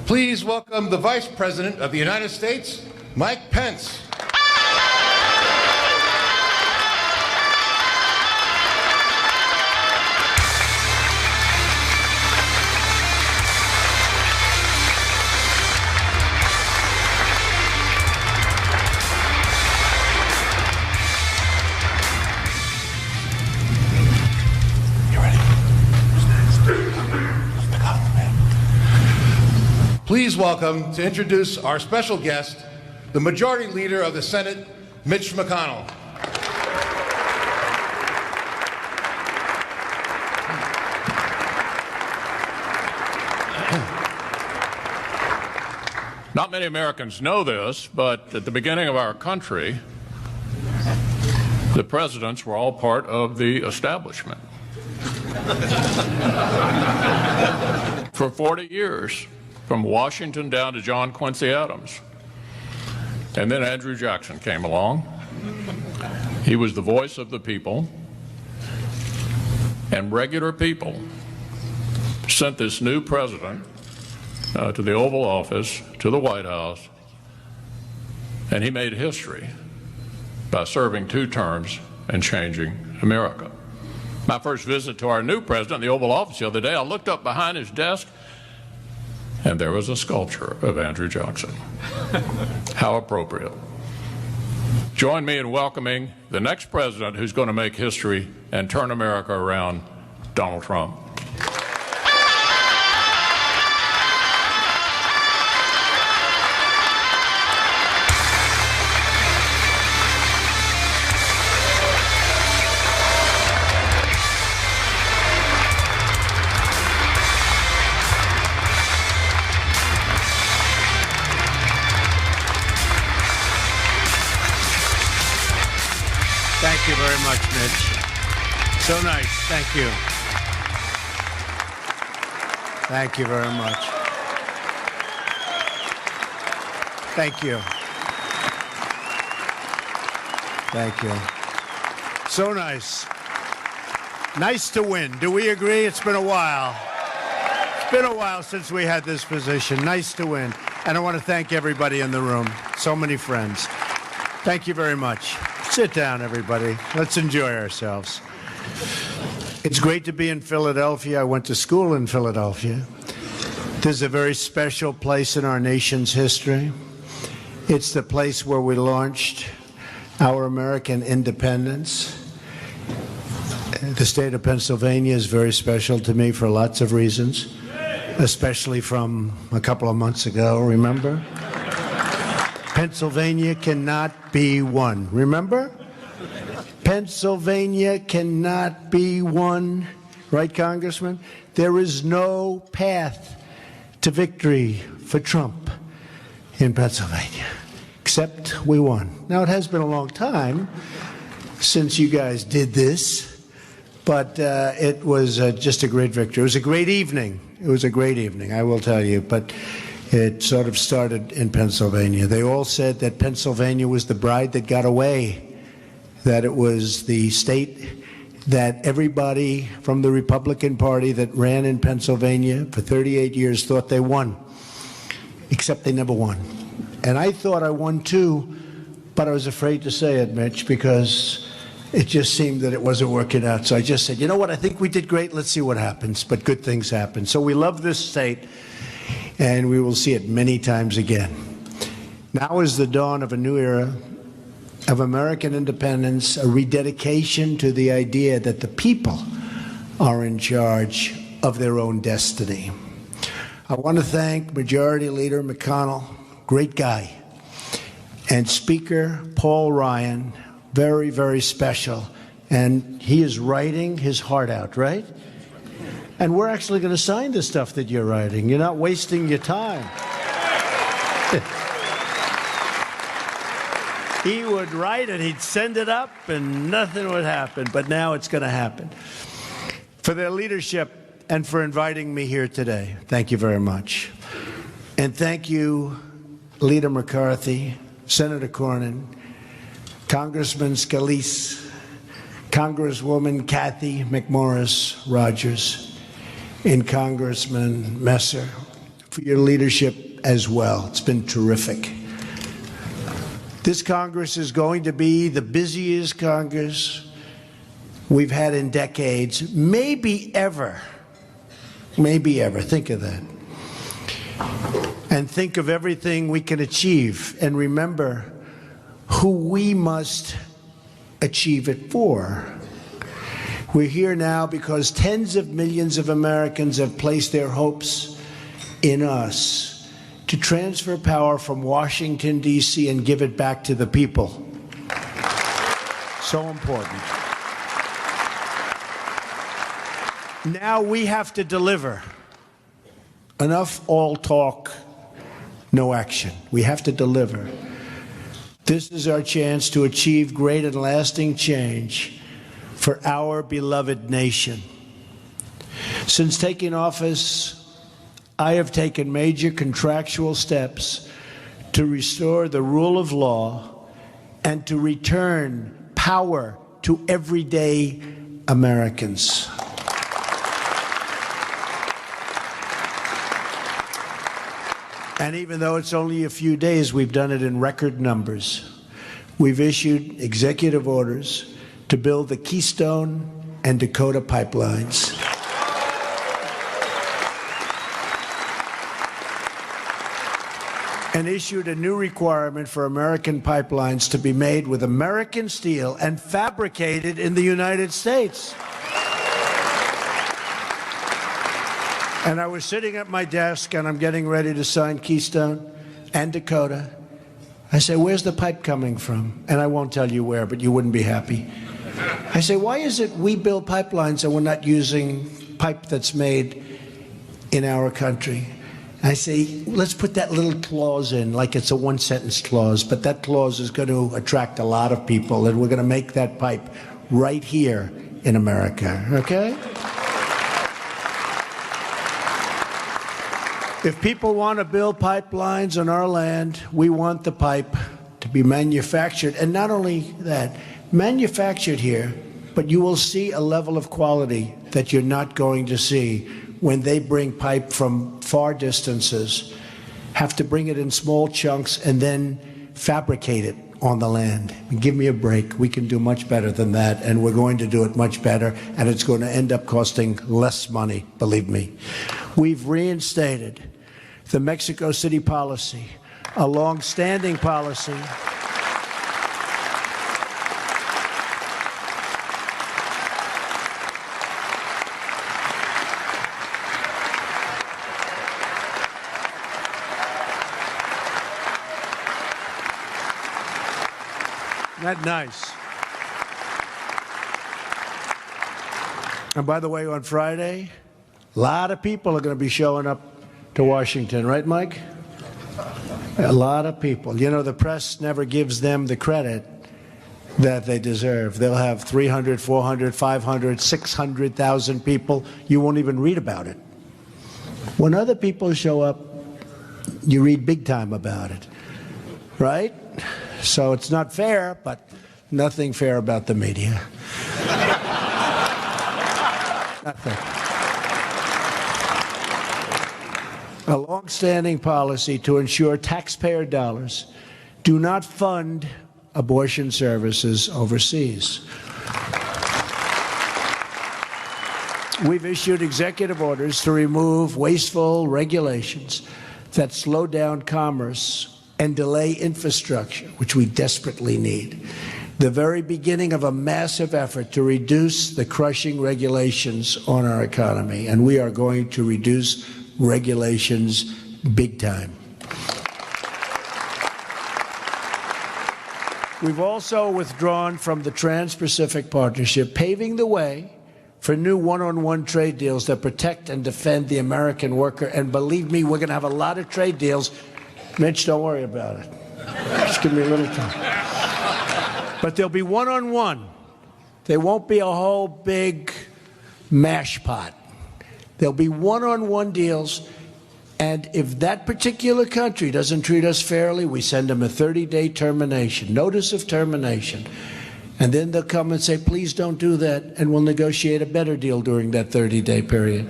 Please welcome the Vice President of the United States, Mike Pence. Please welcome, to introduce our special guest, the Majority Leader of the Senate, Mitch McConnell. Not many Americans know this, but at the beginning of our country, the presidents were all part of the establishment. For 40 years. From Washington down to John Quincy Adams. And then Andrew Jackson came along. He was the voice of the people. And regular people sent this new president to the Oval Office, to the White House, and he made history by serving 2 terms and changing America. My first visit to our new president, the Oval Office, the other day, I looked up behind his desk, and there was a sculpture of Andrew Jackson. How appropriate. Join me in welcoming the next president who's going to make history and turn America around, Donald Trump. Thank you very much, Mitch. So nice. Thank you. Thank you very much. Thank you. Thank you. So nice. Nice to win. Do we agree? It's been a while. It's been a while since we had this position. Nice to win. And I want to thank everybody in the room. So many friends. Thank you very much. Sit down, everybody. Let's enjoy ourselves. It's great to be in Philadelphia. I went to school in Philadelphia. This is a very special place in our nation's history. It's the place where we launched our American independence. The state of Pennsylvania is very special to me for lots of reasons, especially from a couple of months ago, remember? Pennsylvania cannot be won. Remember? Pennsylvania cannot be won. Right, Congressman? There is no path to victory for Trump in Pennsylvania, except we won. Now, it has been a long time since you guys did this, but it was just a great victory. It was a great evening. It was a great evening, I will tell you. But it sort of started in Pennsylvania. They all said that Pennsylvania was the bride that got away, that it was the state that everybody from the Republican Party that ran in Pennsylvania for 38 years thought they won, except they never won. And I thought I won too, but I was afraid to say it, Mitch, because it just seemed that it wasn't working out. So I just said, you know what, I think we did great. Let's see what happens. But good things happen. So we love this state, and we will see it many times again. Now is the dawn of a new era of American independence, a rededication to the idea that the people are in charge of their own destiny. I want to thank Majority Leader McConnell, great guy, and Speaker Paul Ryan, very, very special. And he is writing his heart out, right? And we're actually going to sign the stuff that you're writing. You're not wasting your time. He would write it, he'd send it up, and nothing would happen. But now it's going to happen. For their leadership and for inviting me here today, thank you very much. And thank you, Leader McCarthy, Senator Cornyn, Congressman Scalise, Congresswoman Kathy McMorris Rogers, and Congressman Messer for your leadership as well. It's been terrific. This Congress is going to be the busiest Congress we've had in decades, maybe ever. Maybe ever. Think of that. And think of everything we can achieve. And remember who we must achieve it for. We're here now because tens of millions of Americans have placed their hopes in us to transfer power from Washington, D.C. and give it back to the people. So important. Now we have to deliver. Enough all talk, no action. We have to deliver. This is our chance to achieve great and lasting change for our beloved nation. Since taking office, I have taken major contractual steps to restore the rule of law and to return power to everyday Americans. And even though it's only a few days, we've done it in record numbers. We've issued executive orders to build the Keystone and Dakota pipelines. And issued a new requirement for American pipelines to be made with American steel and fabricated in the United States. And I was sitting at my desk, and I'm getting ready to sign Keystone and Dakota. I say, where's the pipe coming from? And I won't tell you where, but you wouldn't be happy. I say, why is it we build pipelines and we're not using pipe that's made in our country? I say, let's put that little clause in, like it's a one-sentence clause, but that clause is going to attract a lot of people, and we're going to make that pipe right here in America, okay? If people want to build pipelines on our land, we want the pipe to be manufactured. And not only that, manufactured here, but you will see a level of quality that you're not going to see when they bring pipe from far distances, have to bring it in small chunks and then fabricate it on the land. Give me a break. We can do much better than that, and we're going to do it much better, and it's going to end up costing less money, believe me. We've reinstated the Mexico City policy, a long-standing policy Isn't that nice? And by the way, on Friday, a lot of people are going to be showing up to Washington, right, Mike? A lot of people. You know, the press never gives them the credit that they deserve. They'll have 300, 400, 500, 600,000 people. You won't even read about it. When other people show up, you read big time about it, right? So it's not fair, but nothing fair about the media. Nothing. A long-standing policy to ensure taxpayer dollars do not fund abortion services overseas. We've issued executive orders to remove wasteful regulations that slow down commerce and delay infrastructure, which we desperately need. The very beginning of a massive effort to reduce the crushing regulations on our economy, and we are going to reduce regulations big time. We've also withdrawn from the Trans-Pacific Partnership, paving the way for new one-on-one trade deals that protect and defend the American worker. And believe me, we're going to have a lot of trade deals. Mitch, don't worry about it. Just give me a little time. But there'll be one-on-one. There won't be a whole big mash pot. There'll be one-on-one deals, and if that particular country doesn't treat us fairly, we send them a 30-day termination, notice of termination. And then they'll come and say, please don't do that, and we'll negotiate a better deal during that 30-day period.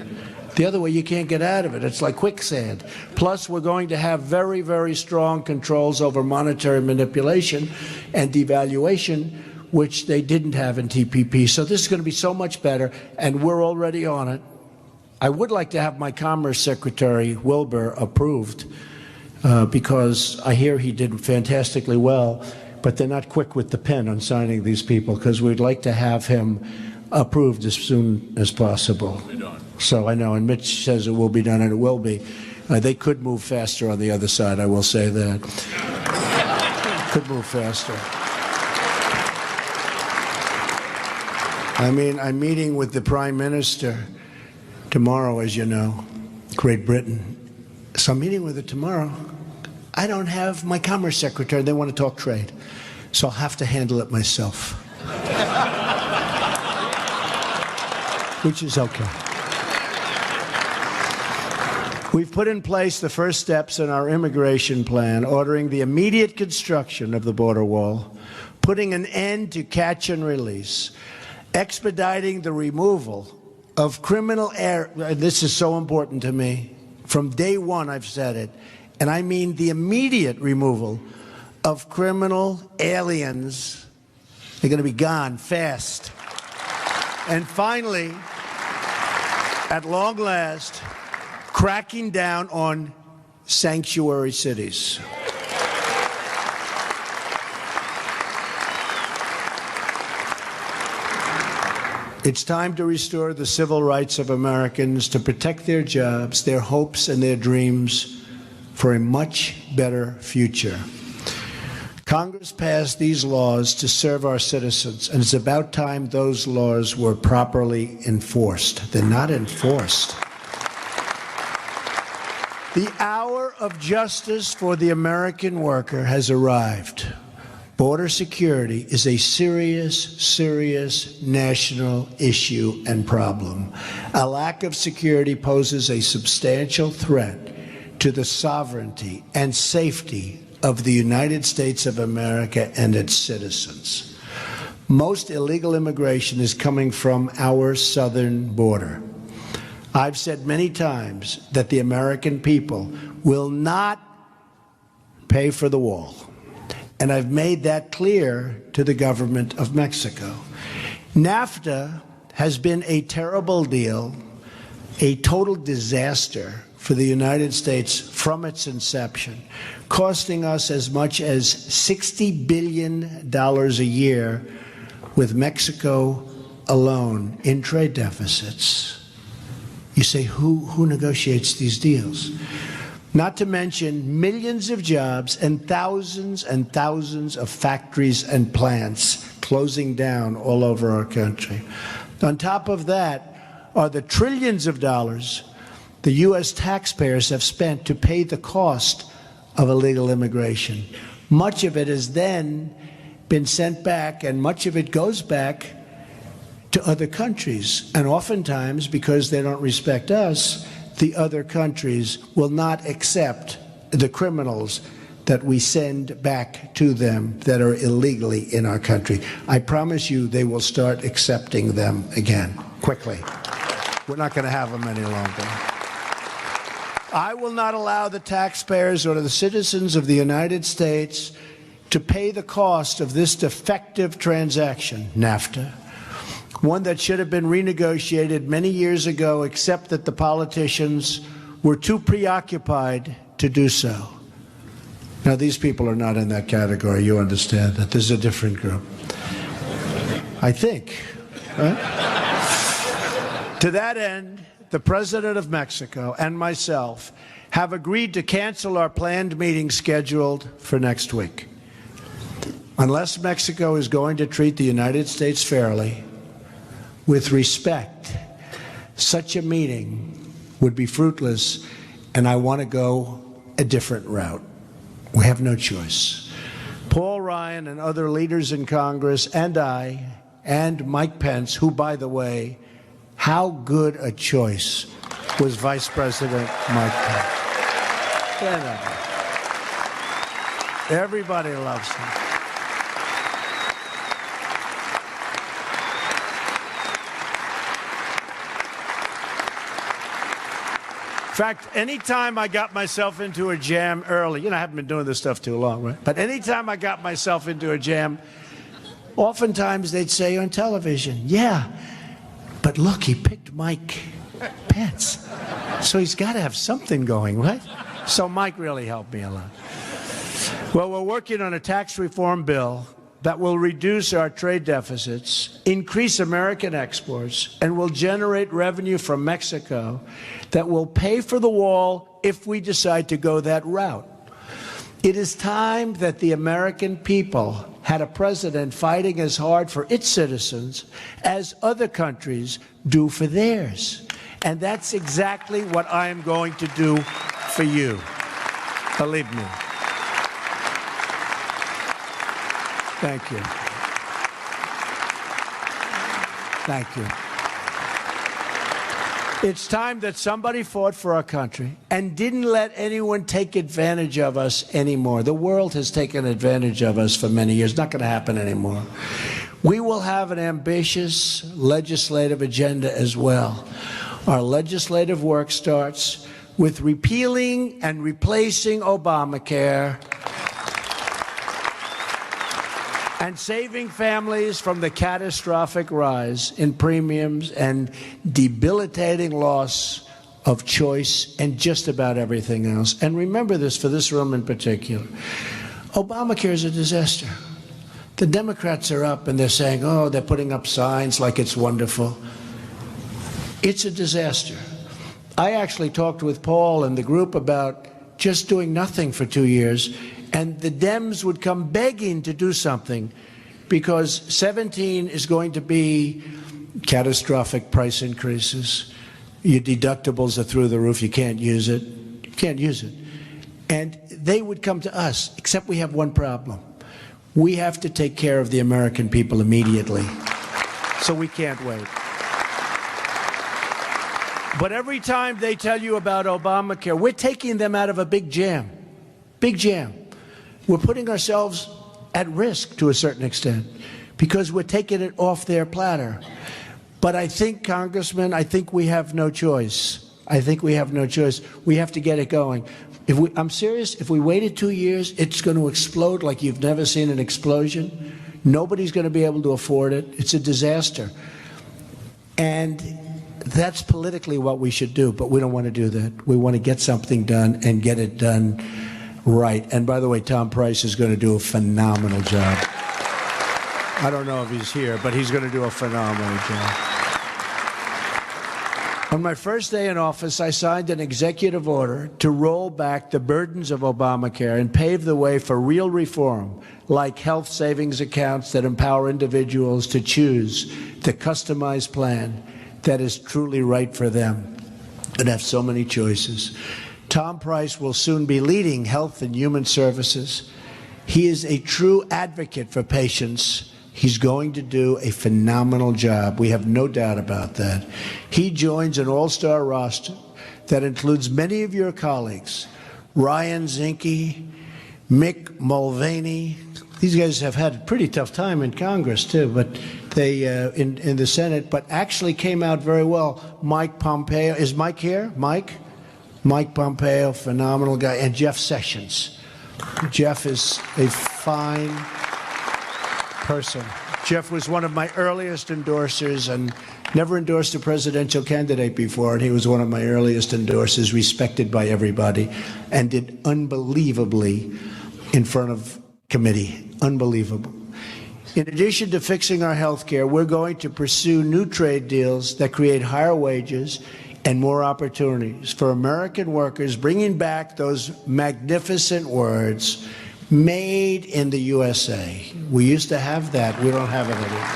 The other way, you can't get out of it. It's like quicksand. Plus, we're going to have very, very strong controls over monetary manipulation and devaluation, which they didn't have in TPP. So this is going to be so much better, and we're already on it. I would like to have my Commerce Secretary, Wilbur, approved, because I hear he did fantastically well, but they're not quick with the pen on signing these people, because we'd like to have him approved as soon as possible. So I know, and Mitch says it will be done, and it will be. They could move faster on the other side, I will say that. Could move faster. I mean, I'm meeting with the Prime Minister tomorrow, as you know, Great Britain. So I'm meeting with her tomorrow. I don't have my Commerce Secretary. They want to talk trade. So I'll have to handle it myself. Which is okay. We've put in place the first steps in our immigration plan, ordering the immediate construction of the border wall, putting an end to catch and release, expediting the removal of criminal this is so important to me. From day one, I've said it, and I mean the immediate removal of criminal aliens. They're going to be gone fast. And finally, at long last, cracking down on sanctuary cities. It's time to restore the civil rights of Americans, to protect their jobs, their hopes, and their dreams for a much better future. Congress passed these laws to serve our citizens, and it's about time those laws were properly enforced. They're not enforced. The hour of justice for the American worker has arrived. Border security is a serious, serious national issue and problem. A lack of security poses a substantial threat to the sovereignty and safety of the United States of America and its citizens. Most illegal immigration is coming from our southern border. I've said many times that the American people will not pay for the wall. And I've made that clear to the government of Mexico. NAFTA has been a terrible deal, a total disaster for the United States from its inception, costing us as much as $60 billion a year with Mexico alone in trade deficits. You say, who negotiates these deals? Not to mention millions of jobs and thousands of factories and plants closing down all over our country. On top of that are the trillions of dollars the U.S. taxpayers have spent to pay the cost of illegal immigration. Much of it has then been sent back, and much of it goes back to other countries. And oftentimes, because they don't respect us, the other countries will not accept the criminals that we send back to them that are illegally in our country. I promise you they will start accepting them again, quickly. We're not going to have them any longer. I will not allow the taxpayers or the citizens of the United States to pay the cost of this defective transaction, NAFTA. One that should have been renegotiated many years ago, except that the politicians were too preoccupied to do so. Now, these people are not in that category. You understand that. This is a different group. I think. Right? To that end, the President of Mexico and myself have agreed to cancel our planned meeting scheduled for next week. Unless Mexico is going to treat the United States fairly, with respect, such a meeting would be fruitless, and I want to go a different route. We have no choice. Paul Ryan and other leaders in Congress and I and Mike Pence, who, by the way, how good a choice was Vice President Mike Pence. Everybody loves him. fact, anytime I got myself into a jam early, I haven't been doing this stuff too long, right? But anytime I got myself into a jam, oftentimes they'd say on television, yeah, but look, he picked Mike Pence. So he's got to have something going, right? So Mike really helped me a lot. Well, we're working on a tax reform bill that will reduce our trade deficits, increase American exports, and will generate revenue from Mexico that will pay for the wall if we decide to go that route. It is time that the American people had a president fighting as hard for its citizens as other countries do for theirs. And that's exactly what I am going to do for you. Believe me. Thank you. Thank you. It's time that somebody fought for our country and didn't let anyone take advantage of us anymore. The world has taken advantage of us for many years. Not going to happen anymore. We will have an ambitious legislative agenda as well. Our legislative work starts with repealing and replacing Obamacare and saving families from the catastrophic rise in premiums and debilitating loss of choice and just about everything else. And remember this for this room in particular. Obamacare is a disaster. The Democrats are up and they're saying, oh, they're putting up signs like it's wonderful. It's a disaster. I actually talked with Paul and the group about just doing nothing for 2 years, and the Dems would come begging to do something because 17 is going to be catastrophic price increases. Your deductibles are through the roof. You can't use it. You can't use it. And they would come to us, except we have one problem. We have to take care of the American people immediately. So we can't wait. But every time they tell you about Obamacare, we're taking them out of a big jam. Big jam. We're putting ourselves at risk to a certain extent because we're taking it off their platter. But I think, Congressman, I think we have no choice. I think we have no choice. We have to get it going. I'm serious. If we waited 2 years, it's going to explode like you've never seen an explosion. Nobody's going to be able to afford it. It's a disaster. And that's politically what we should do, but we don't want to do that. We want to get something done and get it done right. And by the way, Tom Price is going to do a phenomenal job. I don't know if he's here, but he's going to do a phenomenal job. On my first day in office, I signed an executive order to roll back the burdens of Obamacare and pave the way for real reform, like health savings accounts that empower individuals to choose the customized plan that is truly right for them and have so many choices. Tom Price will soon be leading Health and Human Services. He is a true advocate for patients. He's going to do a phenomenal job. We have no doubt about that. He joins an all-star roster that includes many of your colleagues, Ryan Zinke, Mick Mulvaney. These guys have had a pretty tough time in Congress, too, but they in the Senate, but actually came out very well. Mike Pompeo. Is Mike here? Mike Pompeo, phenomenal guy. And Jeff Sessions. Jeff is a fine person. Jeff was one of my earliest endorsers and never endorsed a presidential candidate before, and he was one of my earliest endorsers, respected by everybody, and did unbelievably in front of committee. Unbelievable. In addition to fixing our health care, we're going to pursue new trade deals that create higher wages and more opportunities for American workers, bringing back those magnificent words, made in the USA. We used to have that. We don't have it anymore.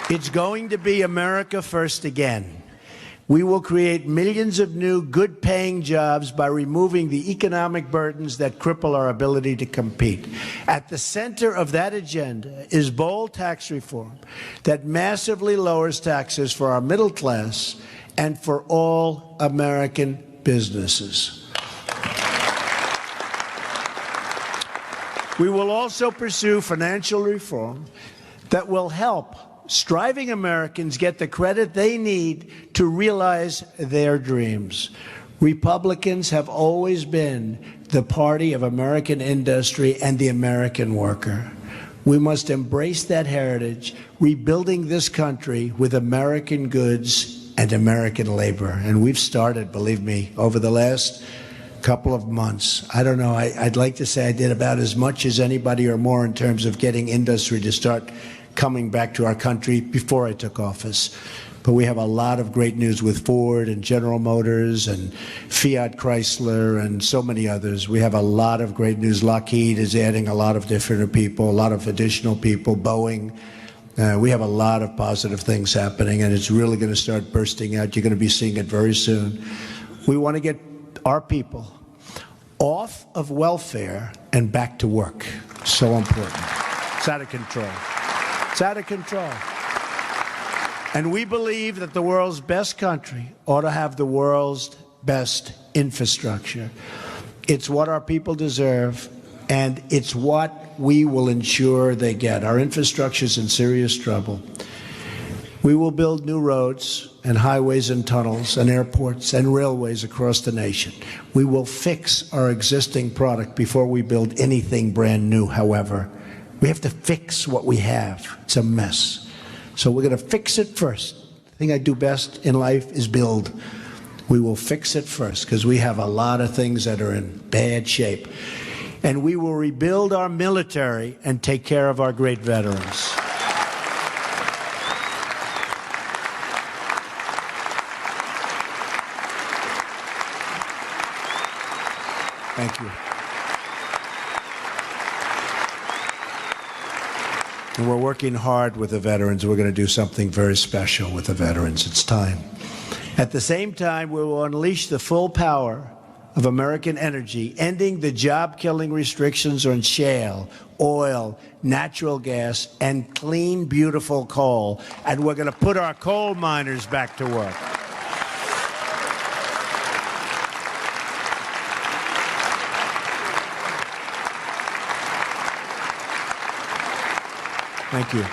It's going to be America first again. We will create millions of new, good-paying jobs by removing the economic burdens that cripple our ability to compete. At the center of that agenda is bold tax reform that massively lowers taxes for our middle class and for all American businesses. We will also pursue financial reform that will help striving Americans get the credit they need to realize their dreams. Republicans have always been the party of American industry and the American worker. We must embrace that heritage, rebuilding this country with American goods and American labor. And we've started, believe me, over the last couple of months. I don't know, I'd like to say I did about as much as anybody or more in terms of getting industry to start coming back to our country before I took office. But we have a lot of great news with Ford and General Motors and Fiat Chrysler and so many others. We have a lot of great news. Lockheed is adding a lot of different people, a lot of additional people, Boeing. We have a lot of positive things happening, and it's really going to start bursting out. You're going to be seeing it very soon. We want to get our people off of welfare and back to work. So important. It's out of control. It's out of control. And we believe that the world's best country ought to have the world's best infrastructure. It's what our people deserve, and it's what we will ensure they get. Our infrastructure is in serious trouble. We will build new roads and highways and tunnels and airports and railways across the nation. We will fix our existing product before we build anything brand new, however. We have to fix what we have. It's a mess. So we're going to fix it first. The thing I do best in life is build. We will fix it first because we have a lot of things that are in bad shape. And we will rebuild our military and take care of our great veterans. Thank you. And we're working hard with the veterans. We're going to do something very special with the veterans. It's time. At the same time, we will unleash the full power of American energy, ending the job-killing restrictions on shale, oil, natural gas, and clean, beautiful coal. And we're going to put our coal miners back to work. Thank you.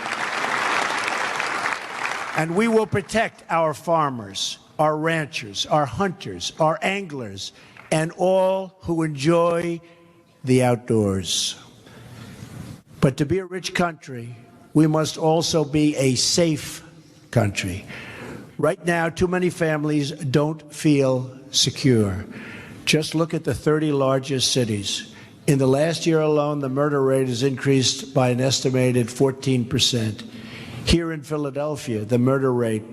And we will protect our farmers, our ranchers, our hunters, our anglers, and all who enjoy the outdoors. But to be a rich country, we must also be a safe country. Right now, too many families don't feel secure. Just look at the 30 largest cities. In the last year alone, the murder rate has increased by an estimated 14%. Here in Philadelphia, the murder rate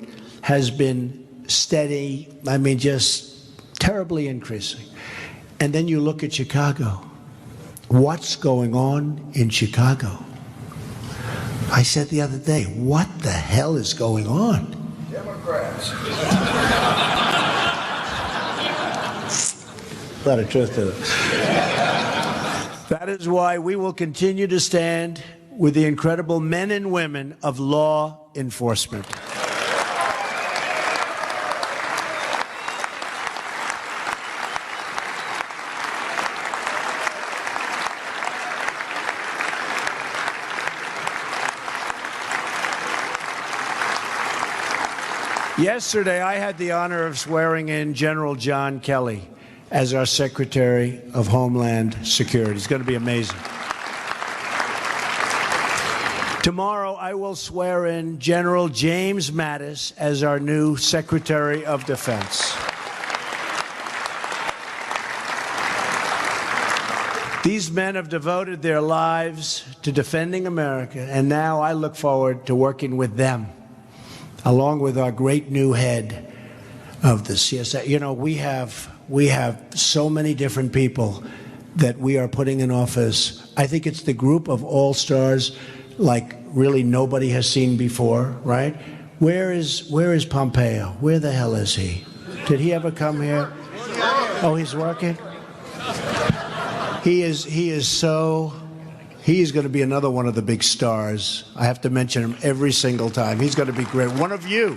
has been steady, just terribly increasing. And then you look at Chicago. What's going on in Chicago? I said the other day, what the hell is going on? Democrats. A lot of truth to it. That is why we will continue to stand with the incredible men and women of law enforcement. Yesterday, I had the honor of swearing in General John Kelly as our Secretary of Homeland Security. It's going to be amazing. Tomorrow, I will swear in General James Mattis as our new Secretary of Defense. These men have devoted their lives to defending America, and now I look forward to working with them, along with our great new head of the CSA. You know, we have so many different people that we are putting in office. I think it's the group of all-stars like really nobody has seen before, right? Where is Pompeo? Where the hell is he? Did he ever come here? Oh, he's working? He is going to be another one of the big stars. I have to mention him every single time. He's going to be great. One of you.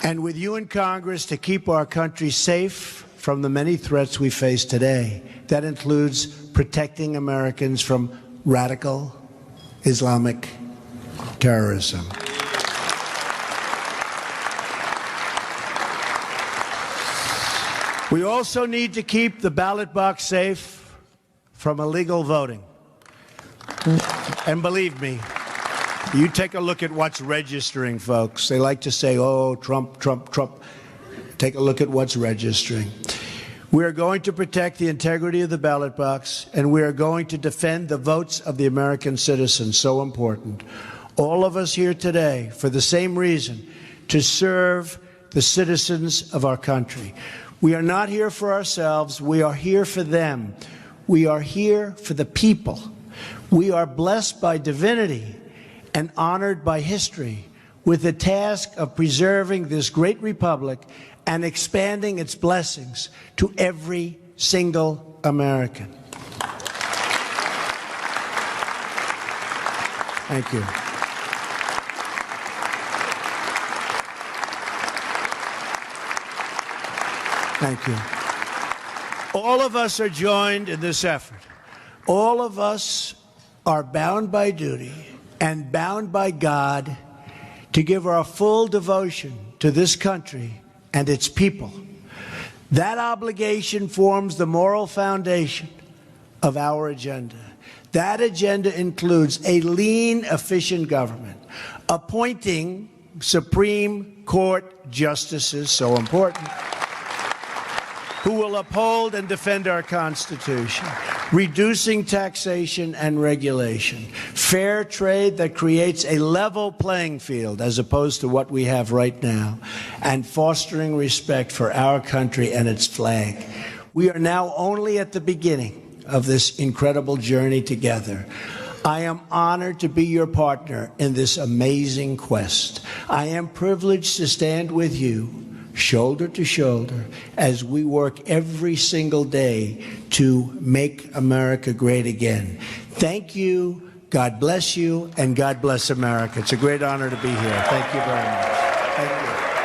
And with you in Congress to keep our country safe from the many threats we face today. That includes protecting Americans from radical Islamic terrorism. We also need to keep the ballot box safe from illegal voting. And believe me, you take a look at what's registering, folks. They like to say, oh, Trump, Trump, Trump. Take a look at what's registering. We are going to protect the integrity of the ballot box, and we are going to defend the votes of the American citizens, so important. All of us here today, for the same reason, to serve the citizens of our country. We are not here for ourselves. We are here for them. We are here for the people. We are blessed by divinity and honored by history with the task of preserving this great republic and expanding its blessings to every single American. Thank you. Thank you. All of us are joined in this effort. All of us are bound by duty and bound by God to give our full devotion to this country and its people. That obligation forms the moral foundation of our agenda. That agenda includes a lean, efficient government, appointing Supreme Court justices, so important, who will uphold and defend our Constitution, reducing taxation and regulation, fair trade that creates a level playing field as opposed to what we have right now, and fostering respect for our country and its flag. We are now only at the beginning of this incredible journey together. I am honored to be your partner in this amazing quest. I am privileged to stand with you shoulder to shoulder as we work every single day to make America great again. Thank you, God bless you, and God bless America. It's a great honor to be here. Thank you very much. Thank you.